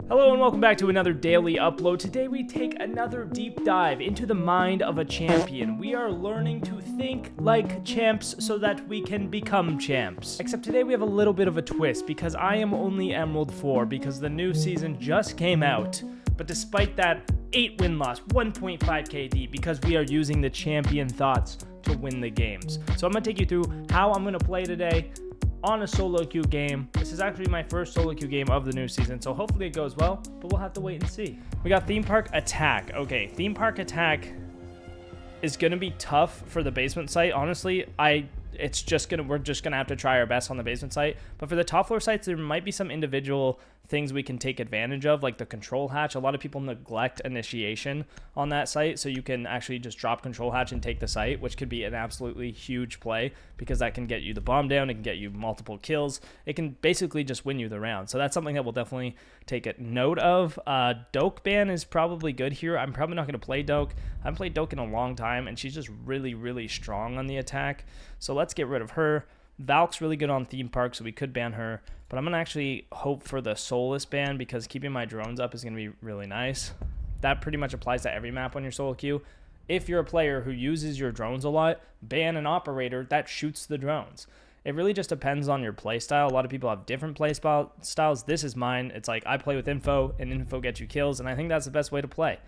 Hello and welcome back to another daily upload. Today we take another deep dive into the mind of a champion. We are learning to think like champs so that we can become champs. Except today we have a little bit of a twist because I am only Emerald 4 because the new season just came out. But despite that, 8 win-loss, 1.5 KD because we are using the champion thoughts to win the games. So I'm going to take you through how I'm going to play today on a solo queue game. This is actually my first solo queue game of the new season, so hopefully it goes well, but we'll have to wait and see. We got theme park attack. Okay, theme park attack is gonna be tough for the basement site. Honestly, we're just gonna have to try our best on the basement site. But for the top floor sites, there might be some individual things we can take advantage of, like the control hatch. A lot of people neglect initiation on that site, so you can actually just drop control hatch and take the site, which could be an absolutely huge play because that can get you the bomb down, it can get you multiple kills, it can basically just win you the round. So that's something that we'll definitely take a note of. Doke ban is probably good here. I'm probably not going to play Doke. I haven't played Doke in a long time, and she's just really, really strong on the attack. So let's get rid of her. Valk's really good on theme park, so we could ban her. But I'm going to actually hope for the soulless ban because keeping my drones up is going to be really nice. That pretty much applies to every map on your solo queue. If you're a player who uses your drones a lot, ban an operator that shoots the drones. It really just depends on your playstyle. A lot of people have different styles. This is mine. It's like I play with info, and info gets you kills, and I think that's the best way to play.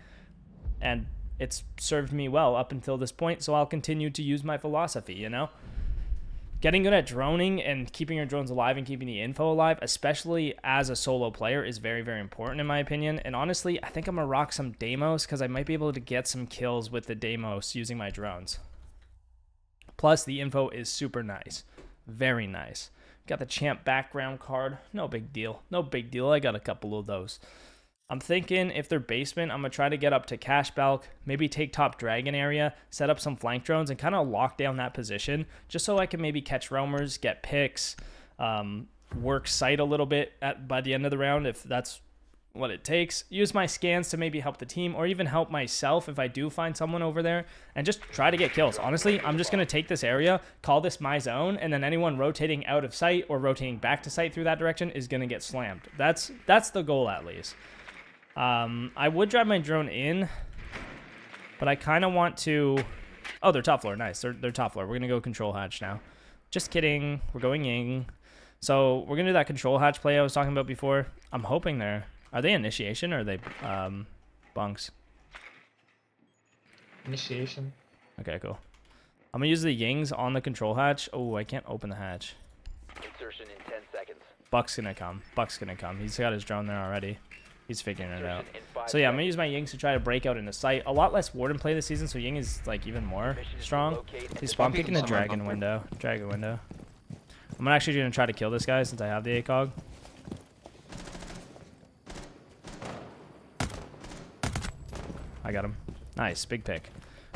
And it's served me well up until this point, so I'll continue to use my philosophy, you know? Getting good at droning and keeping your drones alive and keeping the info alive, especially as a solo player, is very, very important in my opinion. And honestly, I think I'm going to rock some Deimos because I might be able to get some kills with the Deimos using my drones. Plus, the info is super nice. Very nice. Got the champ background card. No big deal. No big deal. I got a couple of those. I'm thinking if they're basement, I'm going to try to get up to cash balk, maybe take top dragon area, set up some flank drones, and kind of lock down that position just so I can maybe catch roamers, get picks, work sight a little bit by the end of the round if that's what it takes. Use my scans to maybe help the team or even help myself if I do find someone over there and just try to get kills. Honestly, I'm just going to take this area, call this my zone, and then anyone rotating out of sight or rotating back to sight through that direction is going to get slammed. That's the goal at least. I would drive my drone in, but I kind of want to... Oh, they're top floor. Nice. They're top floor. We're going to go control hatch now. Just kidding. We're going in. So we're going to do that control hatch play I was talking about before. I'm hoping they're... Are they initiation or are they bunks? Initiation. Okay, cool. I'm going to use the yings on the control hatch. Oh, I can't open the hatch. Insertion in 10 seconds. Buck's going to come. Buck's going to come. He's got his drone there already. He's figuring it out. So yeah, I'm going to use my Yings to try to break out into sight. A lot less Warden play this season, so Ying is like even more strong. He's spawn picking the dragon window. I'm actually going to try to kill this guy since I have the ACOG. I got him. Nice, big pick.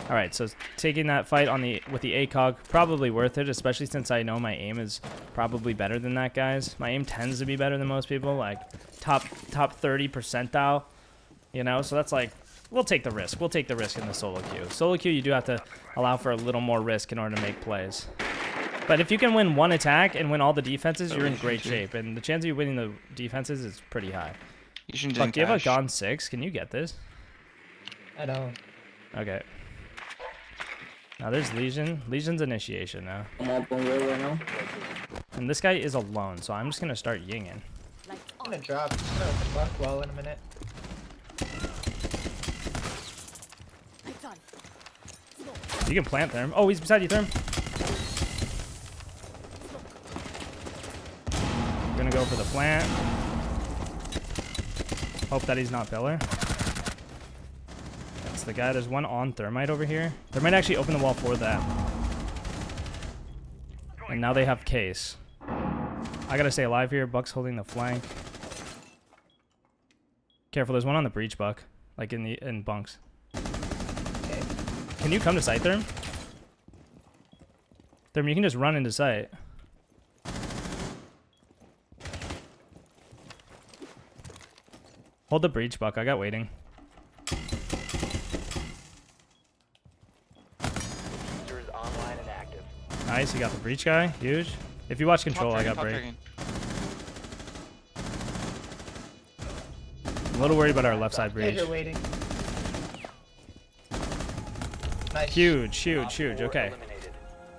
All right, so taking that fight with the ACOG, probably worth it, especially since I know my aim is probably better than that guy's. My aim tends to be better than most people, like top 30 percentile, you know? So that's like, we'll take the risk. We'll take the risk in the solo queue. Solo queue, you do have to allow for a little more risk in order to make plays. But if you can win one attack and win all the defenses, you're in great shape. And the chance of you winning the defenses is pretty high. But do you have a Gone 6? Can you get this? I don't. Okay. Now there's Legion. Legion's initiation now. I'm up on roll right now. And this guy is alone, so I'm just going to start yinging. I'm gonna drop. I'm gonna open buck well in a minute. You can plant Therm. Oh, he's beside you, Therm. I'm going to go for the plant. Hope that he's not pillar. That's the guy. There's one on Thermite over here. Thermite actually opened the wall for that. And now they have case. I gotta stay alive here. Buck's holding the flank. Careful, there's one on the breach, Buck. Like in bunks. Okay. Can you come to sight, Therm? Therm, you can just run into sight. Hold the breach, Buck. I got waiting. Online and active. Nice, you got the breach guy. Huge. If you watch control, I got break. A little worried about our left side breach. You're waiting. Nice. Huge, huge, huge. Okay.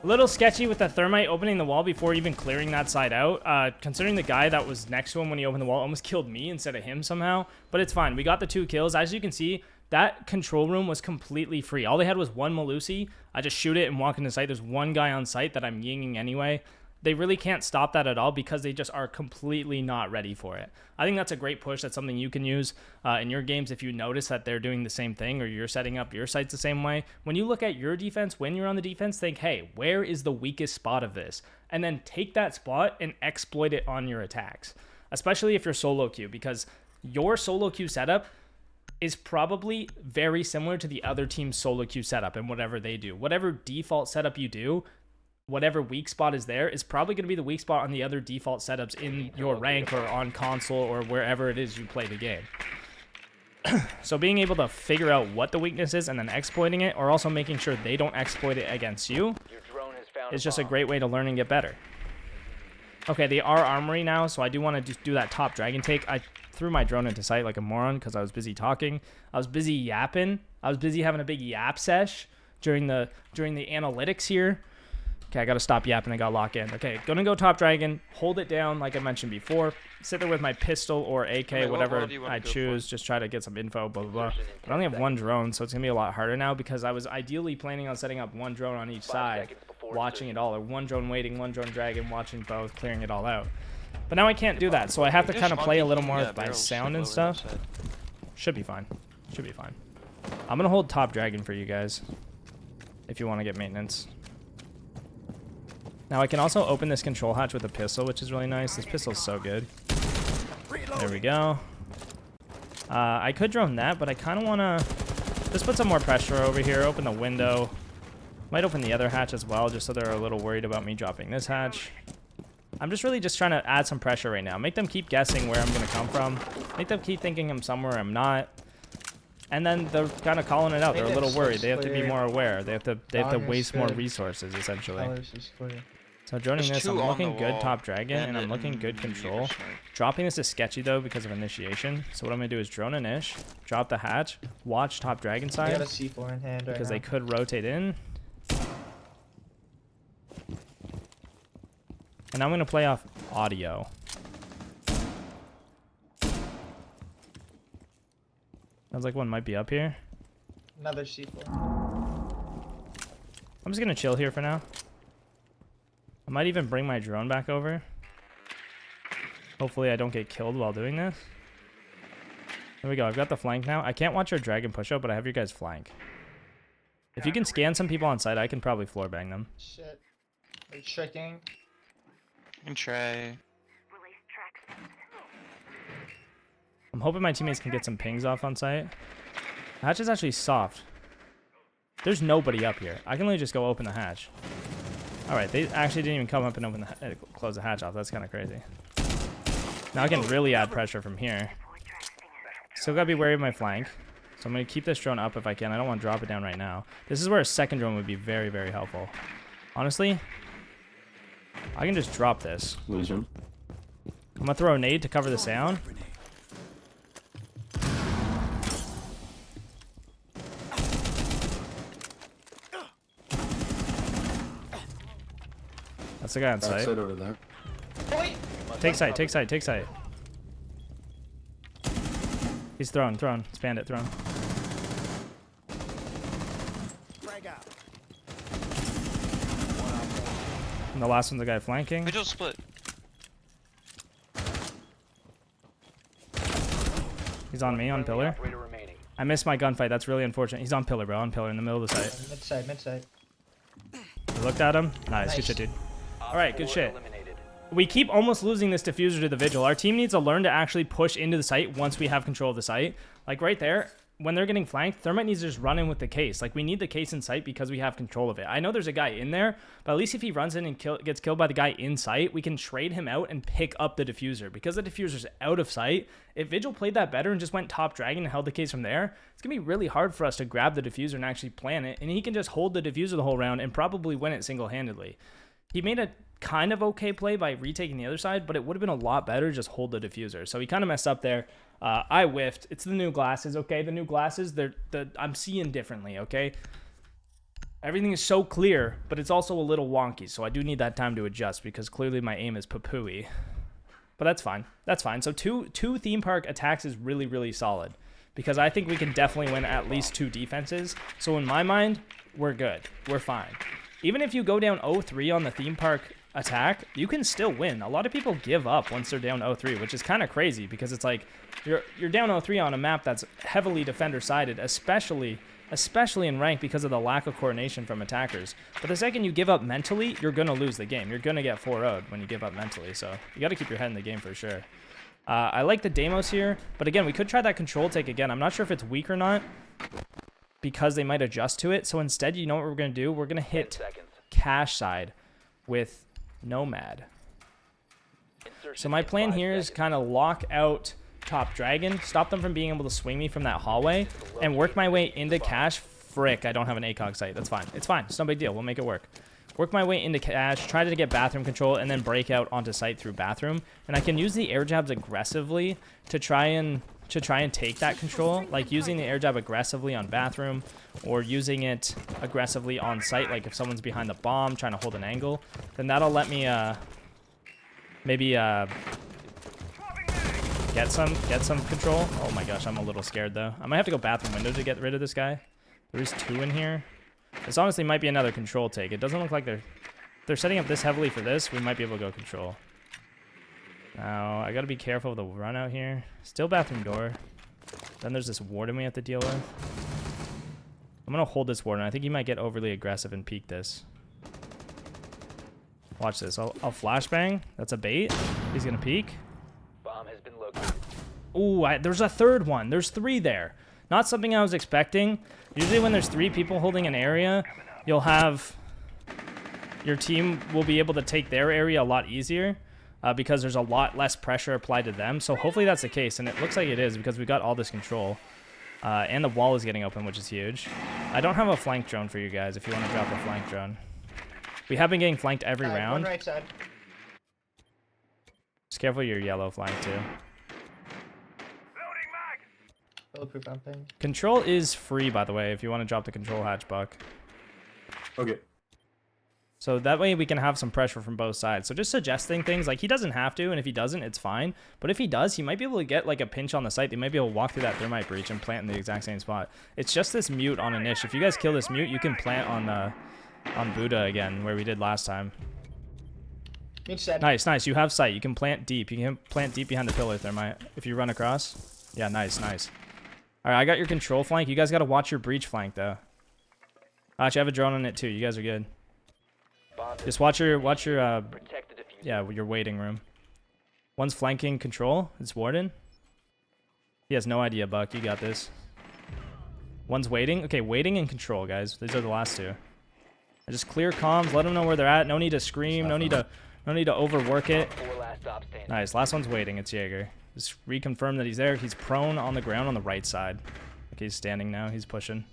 A little sketchy with the thermite opening the wall before even clearing that side out. Considering the guy that was next to him when he opened the wall almost killed me instead of him somehow. But it's fine. We got the 2 kills. As you can see, that control room was completely free. All they had was one Malusi. I just shoot it and walk into site. There's one guy on site that I'm yinging anyway. They really can't stop that at all because they just are completely not ready for it. I think that's a great push. That's something you can use in your games if you notice that they're doing the same thing or you're setting up your sites the same way. When you look at your defense, when you're on the defense, think, hey, where is the weakest spot of this? And then take that spot and exploit it on your attacks, especially if you're solo queue, because your solo queue setup is probably very similar to the other team's solo queue setup and whatever they do. Whatever default setup you do, whatever weak spot is there is probably going to be the weak spot on the other default setups in your rank or on console or wherever it is you play the game. So being able to figure out what the weakness is and then exploiting it, or also making sure they don't exploit it against you, is just a great way to learn and get better. Okay, they are armory now, so I do want to just do that top dragon take. I threw my drone into sight like a moron because I was busy talking. I was busy yapping. I was busy having a big yap sesh during the analytics here. Okay, I gotta stop yapping. I gotta lock in. Okay, gonna go top dragon. Hold it down like I mentioned before. Sit there with my pistol or AK, whatever I choose. Just try to get some info, blah, blah, blah. But I only have one drone, so it's gonna be a lot harder now because I was ideally planning on setting up one drone on each side, watching it all, or one drone waiting, one drone dragon, watching both, clearing it all out. But now I can't do that, so I have to kind of play a little more with my sound and stuff. Should be fine. Should be fine. I'm gonna hold top dragon for you guys if you want to get maintenance. Now I can also open this control hatch with a pistol, which is really nice. This pistol's so good. There we go. I could drone that, but I kind of want to just put some more pressure over here. Open the window. Might open the other hatch as well, just so they're a little worried about me dropping this hatch. I'm just really just trying to add some pressure right now. Make them keep guessing where I'm going to come from. Make them keep thinking I'm somewhere I'm not. And then they're kind of calling it out. They're a little worried. They have to be more aware. They have to waste more resources, essentially. So droning this, I'm looking good top dragon, and I'm looking good control. Dropping this is sketchy, though, because of initiation. So what I'm going to do is drone an ish, drop the hatch, watch top dragon side, got a C4 in hand because they could rotate in. And I'm going to play off audio. Sounds like one might be up here. Another C4. I'm just going to chill here for now. I might even bring my drone back over. Hopefully I don't get killed while doing this. There we go. I've got the flank now. I can't watch your dragon push up, but I have your guys flank. If you can scan some people on site, I can probably floor bang them. Shit. They're tricking. You can try. I'm hoping my teammates can get some pings off on site. The hatch is actually soft. There's nobody up here. I can literally just go open the hatch. Alright, they actually didn't even come up and open the close the hatch off. That's kind of crazy. Now I can really add pressure from here. Still gotta be wary of my flank. So I'm gonna keep this drone up if I can. I don't want to drop it down right now. This is where a second drone would be very, very helpful. Honestly, I can just drop this. Lose him. I'm gonna throw a nade to cover the sound. That's the guy on site. Backside over there. Take sight, take sight, take sight. He's thrown. It's bandit thrown. And the last one's the guy flanking. Vigil split. He's on me, on pillar. I missed my gunfight. That's really unfortunate. He's on pillar, bro. On pillar in the middle of the site. Mid-side. I looked at him. Nice. Good shit, dude. Alright, good shit. We keep almost losing this diffuser to the Vigil. Our team needs to learn to actually push into the site once we have control of the site. Like right there, when they're getting flanked, Thermite needs to just run in with the case. Like we need the case in sight because we have control of it. I know there's a guy in there, but at least if he runs in and gets killed by the guy in sight, we can trade him out and pick up the diffuser. Because the diffuser's out of sight, if Vigil played that better and just went top dragon and held the case from there, it's going to be really hard for us to grab the diffuser and actually plan it. And he can just hold the diffuser the whole round and probably win it single-handedly. He made a kind of okay play by retaking the other side, but it would have been a lot better to just hold the diffuser. So he kind of messed up there. I whiffed. It's the new glasses, okay? The new glasses, I'm seeing differently, okay? Everything is so clear, but it's also a little wonky, so I do need that time to adjust because clearly my aim is poo-pooey. But that's fine. That's fine. So two theme park attacks is really, really solid because I think we can definitely win at least 2 defenses. So in my mind, we're good. We're fine. Even if you go down 0-3 on the theme park attack, you can still win. A lot of people give up once they're down 0-3, which is kind of crazy because it's like you're down 0-3 on a map that's heavily defender-sided, especially in rank because of the lack of coordination from attackers. But the second you give up mentally, you're going to lose the game. You're going to get 4-0'd when you give up mentally, so you got to keep your head in the game for sure. I like the Deimos here, but again, we could try that control take again. I'm not sure if it's weak or not because they might adjust to it. So instead, you know what we're going to do? We're going to hit cash side with Nomad. So my plan here is kind of lock out top dragon, stop them from being able to swing me from that hallway, and work my way into cash. Frick, I don't have an ACOG site. That's fine. It's fine. It's no big deal. We'll make it work. Work my way into cash, try to get bathroom control, and then break out onto site through bathroom. And I can use the air jabs aggressively to try and take that control, like using the air jab aggressively on bathroom or using it aggressively on site, like if someone's behind the bomb trying to hold an angle, then that'll let me maybe get some control. Oh my gosh, I'm a little scared though. I might have to go bathroom window to get rid of this guy. There's 2 in here. This honestly might be another control take. It doesn't look like they're setting up this heavily for this. We might be able to go control. Now, I gotta be careful of the run out here. Still bathroom door. Then there's this warden we have to deal with. I'm gonna hold this warden. I think he might get overly aggressive and peek this. Watch this. I'll flashbang. That's a bait. He's gonna peek. Bomb has been located. Ooh, there's a third one. There's 3 there. Not something I was expecting. Usually when there's 3 people holding an area, you'll have... your team will be able to take their area a lot easier because there's a lot less pressure applied to them. So hopefully that's the case, and it looks like it is because we got all this control. And the wall is getting open, which is huge. I don't have a flank drone for you guys if you want to drop a flank drone. We have been getting flanked every round. One right side. Just careful your yellow flank too. Bulletproof bumping. Control is free, by the way, if you want to drop the control hatch, Buck. Okay. So that way we can have some pressure from both sides. So just suggesting things, like he doesn't have to, and if he doesn't, it's fine. But if he does, he might be able to get like a pinch on the site. They might be able to walk through that thermite breach and plant in the exact same spot. It's just this mute on a niche. If you guys kill this mute, you can plant on Buddha again, where we did last time. Nice, nice. You have sight. You can plant deep. You can plant deep behind the pillar thermite if you run across. Yeah, nice, nice. All right, I got your control flank. You guys got to watch your breach flank, though. Actually, I have a drone on it, too. You guys are good. Just watch your yeah, your waiting room. One's flanking control. It's Warden. He has no idea, Buck. You got this. One's waiting. Okay, waiting and control, guys. These are the last 2. Just clear comms. Let them know where they're at. No need to scream. No need to overwork it. Nice. Last one's waiting. It's Jaeger. Just reconfirm that he's there. He's prone on the ground on the right side. Okay, he's standing now. He's pushing.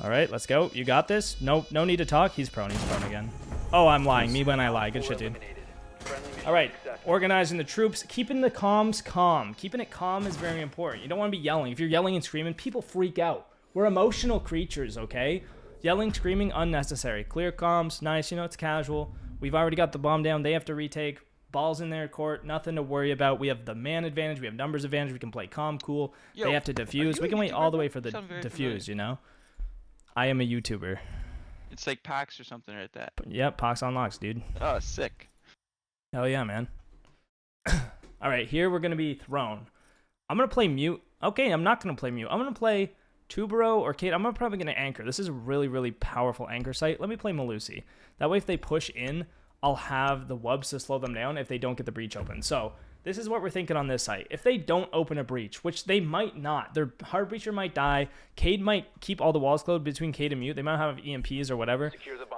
All right, let's go. You got this. No need to talk. He's prone. He's prone again. Oh, I'm lying. Me when I lie. Good shit, dude. All right, organizing the troops. Keeping the comms calm. Keeping it calm is very important. You don't want to be yelling. If you're yelling and screaming, people freak out. We're emotional creatures, okay? Yelling, screaming, unnecessary. Clear comms. Nice. You know, it's casual. We've already got the bomb down. They have to retake. Balls in their court, nothing to worry about. We have the man advantage, we have numbers advantage, we can play calm, cool. Yo, they have to defuse. We can wait all the way for the defuse, you know? I am a YouTuber. It's like Pax or something like that. Yep, Poxonlox, dude. Oh, sick. Hell yeah, man. Alright, here we're going to be thrown. I'm going to play mute. Okay, I'm not going to play mute. I'm going to play Tubero or Kate. I'm probably going to anchor. This is a really, really powerful anchor site. Let me play Malusi. That way if they push in, I'll have the wubs to slow them down if they don't get the breach open. So this is what we're thinking on this site. If they don't open a breach, which they might not, their hard breacher might die. Cade might keep all the walls closed between Cade and mute. They might have EMPs or whatever.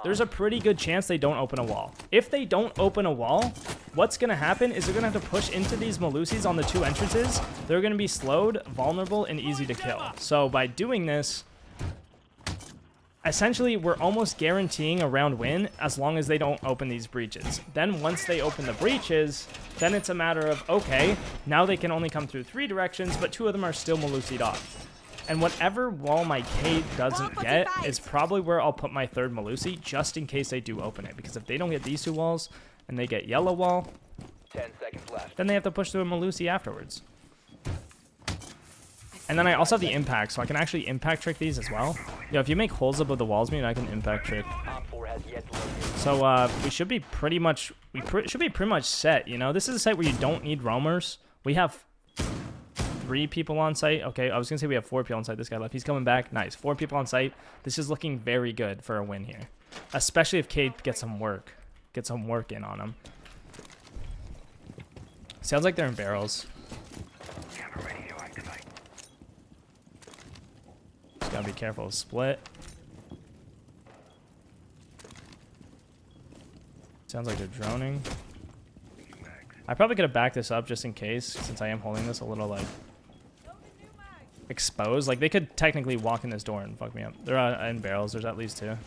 There's a pretty good chance they don't open a wall. If they don't open a wall, what's going to happen is they're going to have to push into these Malusis on the 2 entrances. They're going to be slowed, vulnerable, and easy to kill. So by doing this, essentially, we're almost guaranteeing a round win as long as they don't open these breaches. Then once they open the breaches, then it's a matter of, okay, now they can only come through 3 directions, but 2 of them are still Malusi'd off. And whatever wall my K doesn't get is probably where I'll put my 3rd Malusi, just in case they do open it. Because if they don't get these 2 walls, and they get yellow wall, 10 seconds left. then they have to push through a Malusi afterwards. And then I also have the impact, so I can actually impact trick these as well. Yo, if you make holes above the walls, I can impact trick. Op 4 has yet to locate. So we should be pretty much should be pretty much set. You know, this is a site where you don't need roamers. We have 3 people on site. Okay, I was gonna say we have 4 people on site. This guy left. He's coming back. Nice. 4 people on site. This is looking very good for a win here, especially if Cade gets some work in on him. Sounds like they're in barrels. Just gotta be careful of split. Sounds like they're droning. I probably could have backed this up just in case, since I am holding this a little like exposed. Like they could technically walk in this door and fuck me up. They're in barrels. There's at least 2.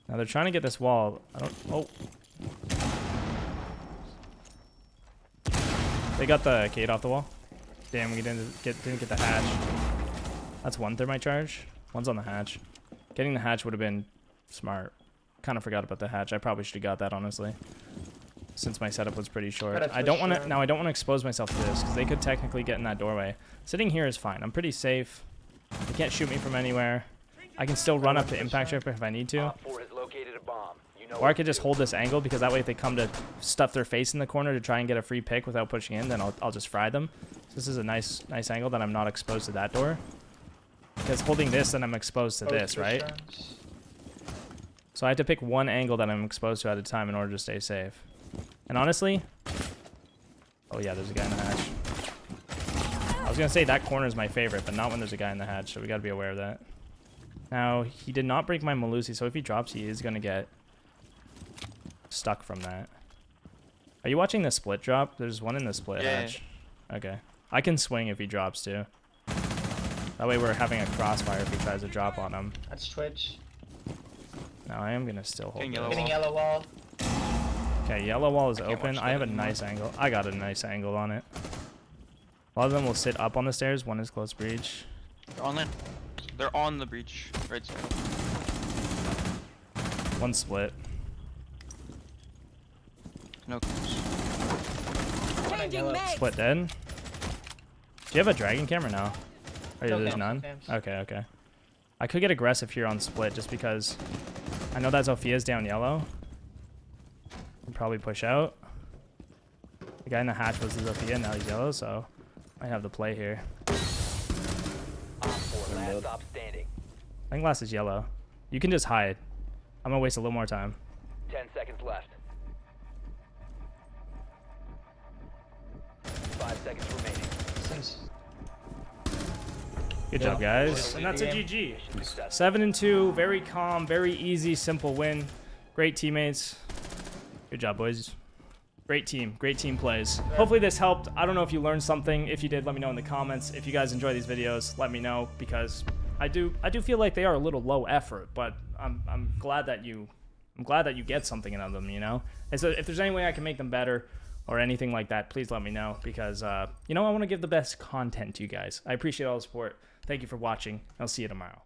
Now they're trying to get this wall. I don't. Oh. They got the Cade off the wall. Damn, we didn't get the hatch. That's 1 thermite charge. 1's on the hatch. Getting the hatch would have been smart. Kind of forgot about the hatch. I probably should have got that, honestly, since my setup was pretty short. I don't want to. Now I don't want to expose myself to this because they could technically get in that doorway. Sitting here is fine. I'm pretty safe. They can't shoot me from anywhere. I can still run up to impact trip if I need to. Op 4 has located a bomb. You know Or I could just hold this angle because that way if they come to stuff their face in the corner to try and get a free pick without pushing in, then I'll just fry them. So this is a nice angle that I'm not exposed to that door. Because holding this, then I'm exposed to this, right? So I have to pick one angle that I'm exposed to at a time in order to stay safe. And honestly... Oh yeah, there's a guy in the hatch. I was going to say that corner is my favorite, but not when there's a guy in the hatch, so we got to be aware of that. Now, he did not break my Malusi, so if he drops, he is going to get stuck from that. Are you watching the split drop? There's one in the split hatch. Okay. I can swing if he drops too. That way we're having a crossfire if he tries to drop on him. That's Twitch. Now I am going to still hold Getting this. Getting yellow wall. Okay, yellow wall is open. watch I have a that anymore. nice angle. I got a nice angle on it. A lot of them will sit up on the stairs. One is close breach. They're on land. They're on the breach. Right side. One split. No close. Changing mag. Split dead. Do you have a dragon camera now? Or No there's cams, none? no cams. Okay, okay. I could get aggressive here on split just because I know that Zophia's down yellow. I'll probably push out. The guy in the hatch was the Zophia, now he's yellow, so I have the play here. Op 4, last stop standing. I think last is yellow. You can just hide. I'm gonna waste a little more time. 10 seconds left. 5 seconds remaining. Since Good Yeah. job, guys. And that's a GG. 7-2, very calm, very easy, simple win. Great teammates. Good job, boys. Great team plays. Hopefully this helped. I don't know if you learned something. If you did, let me know in the comments. If you guys enjoy these videos, let me know because I do feel like they are a little low effort, but I'm glad that you get something out of them, you know? And so if there's any way I can make them better or anything like that, please let me know because you know, I want to give the best content to you guys. I appreciate all the support. Thank you for watching. I'll see you tomorrow.